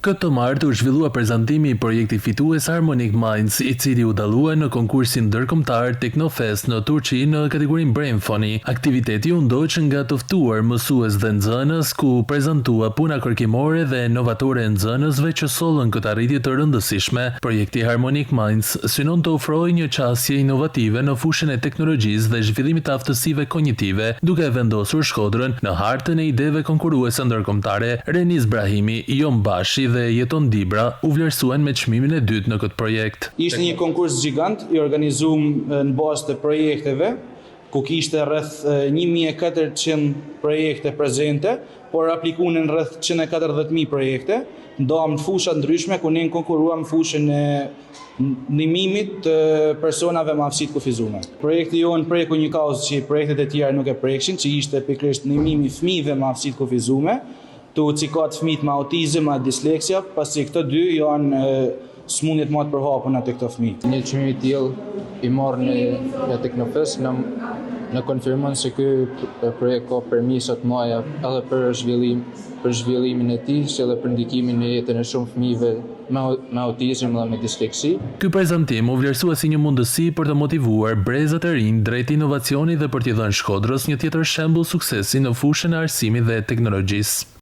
Këtë martë u zhvillua prezantimi I projektit fitues Harmonic Minds, I cili u dallua në konkursin ndërkombëtar Technofest në Turqi në kategorinë Brain Phony. Aktiviteti u ndoq nga të ftuar mësues dhe nxënës, ku prezantua puna kërkimore dhe inovatore e nxënësve që sollën këtë arritje të rëndësishme. Projekti Harmonic Minds synon të ofrojë një qasje inovative në fushën e teknologjisë dhe zhvillimit të aftësive kognitive, duke vendosur Shkodrën në hartën e ideve konkurruese ndërkombëtare. Reniz Brahimi, Jon Bashi dhe Jeton Dibra u vlerësuan me çmimin e dytë në këtë projekt. Ishte një konkurs gjigant I organizuar në bazë të projekteve, ku kishte rreth 1400 projekte prezente, por aplikuan rreth 140.000 projekte, ndam në fusha ndryshme ku ne konkurruam në fushën e ndihmimit të personave me aftësi të kufizuara. Projekti jonë preku një kauzë që projektet e tjera nuk e prekshin, që ishte pikërisht ndihmimi I fëmijëve me aftësi të kufizuara, të cikat fëmijët me autizëm, me disleksia, pasi këto dy janë smundjet më të përhapura te këto fëmijë. Një çmim I tillë I marr në Technofest në konfirmon se ky projekt ka permisa të mëdha edhe për zhvillimin e tij, si edhe për ndikimin në jetën e shumë fëmijëve me autizëm dhe me disleksi. Ky prezantim u vlerësua si një mundësi për të motivuar brezat e rinj drejt inovacionit dhe për t'i dhënë Shkodrës një tjetër shembull suksesi në fushën e arsimit dhe teknologjisë.